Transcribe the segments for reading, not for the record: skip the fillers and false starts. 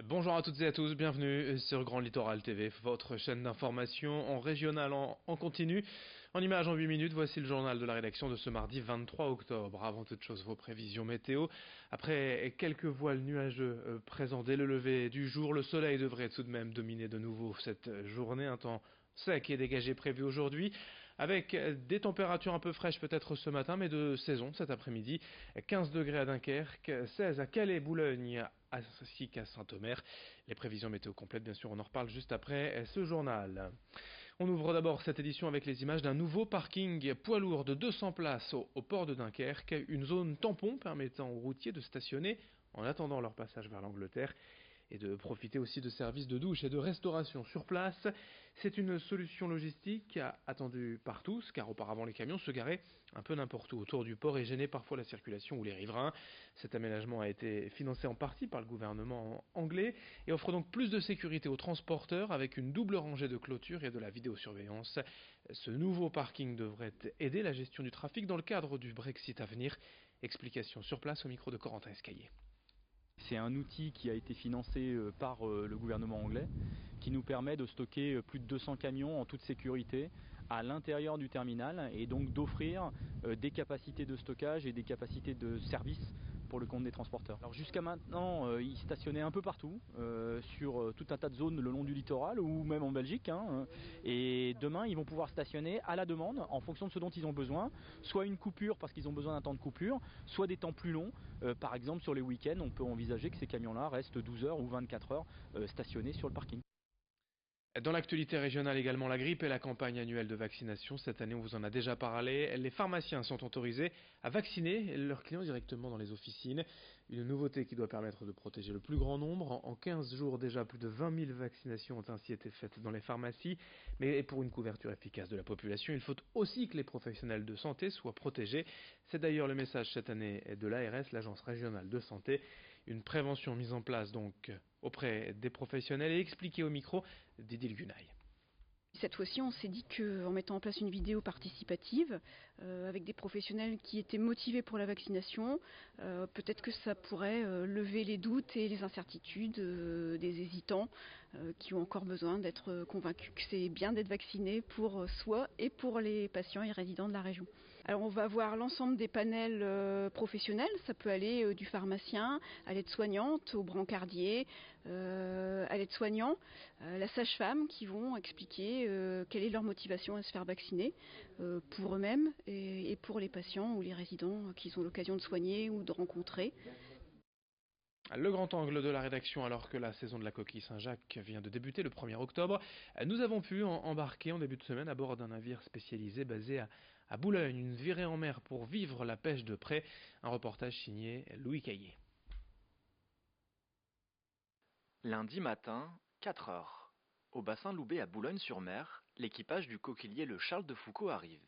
Bonjour à toutes et à tous, bienvenue sur Grand Littoral TV, votre chaîne d'information en régional en continu. En images en 8 minutes, voici le journal de la rédaction de ce mardi 23 octobre. Avant toute chose, vos prévisions météo. Après quelques voiles nuageux présents dès le lever du jour, le soleil devrait tout de même dominer de nouveau cette journée. Un temps sec et dégagé prévu aujourd'hui, avec des températures un peu fraîches peut-être ce matin, mais de saison cet après-midi. 15 degrés à Dunkerque, 16 à Calais, Boulogne, ainsi qu'à Saint-Omer. Les prévisions météo complètes, bien sûr, on en reparle juste après ce journal. On ouvre d'abord cette édition avec les images d'un nouveau parking poids lourd de 200 places au port de Dunkerque, une zone tampon permettant aux routiers de stationner en attendant leur passage vers l'Angleterre et de profiter aussi de services de douche et de restauration sur place. C'est une solution logistique attendue par tous, car auparavant les camions se garaient un peu n'importe où autour du port et gênaient parfois la circulation ou les riverains. Cet aménagement a été financé en partie par le gouvernement anglais et offre donc plus de sécurité aux transporteurs avec une double rangée de clôtures et de la vidéosurveillance. Ce nouveau parking devrait aider la gestion du trafic dans le cadre du Brexit à venir. Explication sur place au micro de Corentin Escaillé. C'est un outil qui a été financé par le gouvernement anglais qui nous permet de stocker plus de 200 camions en toute sécurité à l'intérieur du terminal et donc d'offrir des capacités de stockage et des capacités de service pour le compte des transporteurs. Alors jusqu'à maintenant, ils stationnaient un peu partout, sur tout un tas de zones le long du littoral ou même en Belgique. Et demain, ils vont pouvoir stationner à la demande en fonction de ce dont ils ont besoin. Soit une coupure parce qu'ils ont besoin d'un temps de coupure, soit des temps plus longs. Par exemple, sur les week-ends, on peut envisager que ces camions-là restent 12 heures ou 24 heures stationnés sur le parking. Dans l'actualité régionale également, la grippe et la campagne annuelle de vaccination. Cette année, on vous en a déjà parlé. Les pharmaciens sont autorisés à vacciner leurs clients directement dans les officines. Une nouveauté qui doit permettre de protéger le plus grand nombre. En 15 jours déjà, plus de 20 000 vaccinations ont ainsi été faites dans les pharmacies. Mais pour une couverture efficace de la population, il faut aussi que les professionnels de santé soient protégés. C'est d'ailleurs le message cette année de l'ARS, l'Agence régionale de santé. Une prévention mise en place donc auprès des professionnels et expliquée au micro d'Idil Gunay. Cette fois-ci, on s'est dit qu'en mettant en place une vidéo participative avec des professionnels qui étaient motivés pour la vaccination, peut-être que ça pourrait lever les doutes et les incertitudes des hésitants qui ont encore besoin d'être convaincus que c'est bien d'être vacciné pour soi et pour les patients et résidents de la région. Alors on va voir l'ensemble des panels professionnels, ça peut aller du pharmacien à l'aide-soignante, au brancardier, à l'aide-soignant, la sage-femme qui vont expliquer quelle est leur motivation à se faire vacciner pour eux-mêmes et pour les patients ou les résidents qu'ils ont l'occasion de soigner ou de rencontrer. Le grand angle de la rédaction alors que la saison de la coquille Saint-Jacques vient de débuter le 1er octobre. Nous avons pu embarquer en début de semaine à bord d'un navire spécialisé basé à Boulogne, une virée en mer pour vivre la pêche de près. Un reportage signé Louis Caillé. Lundi matin, 4 heures. Au bassin Loubet à Boulogne-sur-Mer, l'équipage du coquilier le Charles de Foucault arrive.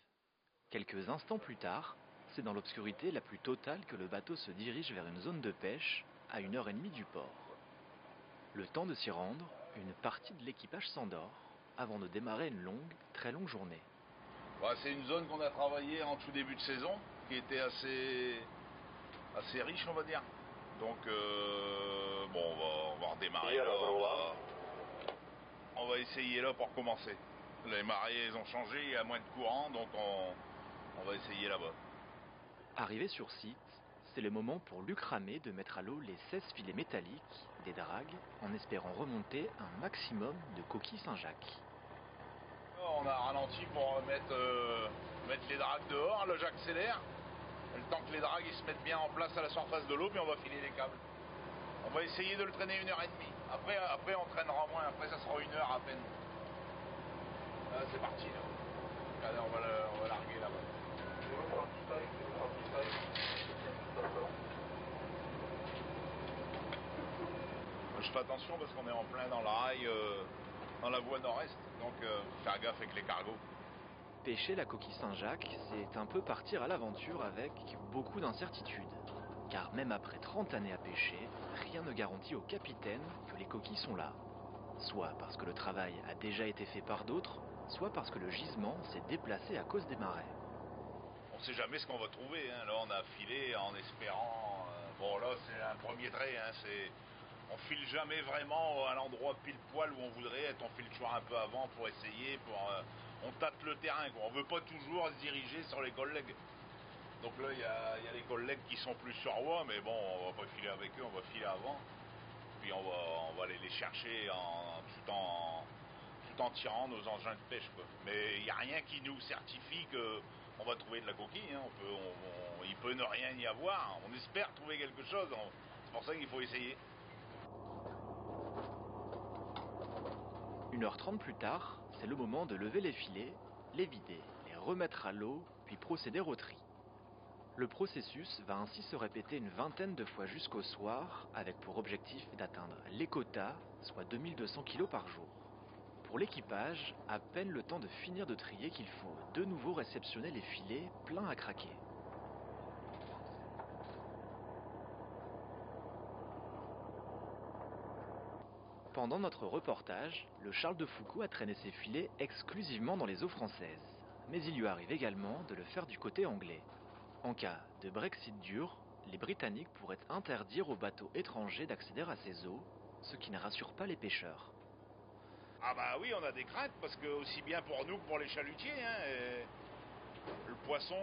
Quelques instants plus tard, c'est dans l'obscurité la plus totale que le bateau se dirige vers une zone de pêche à 1h30 du port. Le temps de s'y rendre, une partie de l'équipage s'endort avant de démarrer une longue, très longue journée. C'est une zone qu'on a travaillée en tout début de saison, qui était assez riche, on va dire. Donc, on va redémarrer là. On va essayer là pour commencer. Les marées, elles ont changé, il y a moins de courant, donc on va essayer là-bas. Arrivé sur site, c'est le moment pour Luc Ramé de mettre à l'eau les 16 filets métalliques, des dragues, en espérant remonter un maximum de coquilles Saint-Jacques. On a ralenti pour mettre les dragues dehors, là j'accélère. Le temps que les dragues ils se mettent bien en place à la surface de l'eau, puis on va filer les câbles. On va essayer de le traîner 1h30. Après on traînera moins, après ça sera 1 heure à peine. Là, c'est parti là. Allez, on va larguer là-bas. Je fais attention parce qu'on est en plein dans le rail, dans la voie nord-est, donc faire gaffe avec les cargos. Pêcher la coquille Saint-Jacques, c'est un peu partir à l'aventure avec beaucoup d'incertitudes. Car même après 30 années à pêcher, rien ne garantit au capitaine que les coquilles sont là. Soit parce que le travail a déjà été fait par d'autres, soit parce que le gisement s'est déplacé à cause des marées. On ne sait jamais ce qu'on va trouver, hein. Là on a filé en espérant... Bon là c'est un premier trait, hein. On file jamais vraiment à l'endroit pile poil où on voudrait être, on file toujours un peu avant pour essayer, on tâte le terrain, quoi. On veut pas toujours se diriger sur les collègues. Donc là, il y a les collègues qui sont plus sur voie, mais bon, on va pas filer avec eux, on va filer avant. Puis on va aller les chercher tout en tirant nos engins de pêche, quoi. Mais il n'y a rien qui nous certifie qu'on va trouver de la coquille, hein. Il peut ne rien y avoir. On espère trouver quelque chose. C'est pour ça qu'il faut essayer. 1h30 plus tard, c'est le moment de lever les filets, les vider, les remettre à l'eau, puis procéder au tri. Le processus va ainsi se répéter une vingtaine de fois jusqu'au soir, avec pour objectif d'atteindre les quotas, soit 2200 kg par jour. Pour l'équipage, à peine le temps de finir de trier qu'il faut de nouveau réceptionner les filets pleins à craquer. Pendant notre reportage, le Charles de Foucault a traîné ses filets exclusivement dans les eaux françaises. Mais il lui arrive également de le faire du côté anglais. En cas de Brexit dur, les Britanniques pourraient interdire aux bateaux étrangers d'accéder à ces eaux, ce qui ne rassure pas les pêcheurs. Ah bah oui, on a des craintes, parce que aussi bien pour nous que pour les chalutiers, hein, le poisson,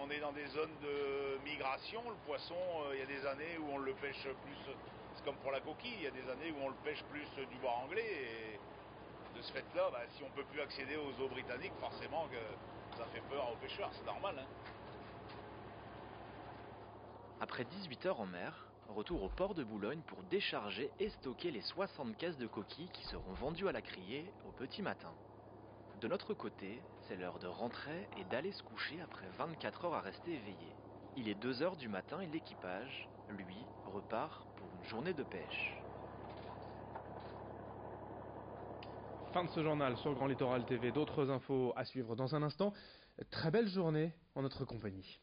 on est dans des zones de migration. Le poisson, il y a des années où on le pêche plus, c'est comme pour la coquille, il y a des années où on le pêche plus du bord anglais. Et de ce fait-là, bah, si on ne peut plus accéder aux eaux britanniques, forcément que ça fait peur aux pêcheurs, c'est normal, hein. Après 18 heures en mer, retour au port de Boulogne pour décharger et stocker les 60 caisses de coquilles qui seront vendues à la criée au petit matin. De notre côté, c'est l'heure de rentrer et d'aller se coucher après 24 heures à rester éveillé. Il est 2 heures du matin et l'équipage, lui, repart pour une journée de pêche. Fin de ce journal sur Grand Littoral TV. D'autres infos à suivre dans un instant. Très belle journée en notre compagnie.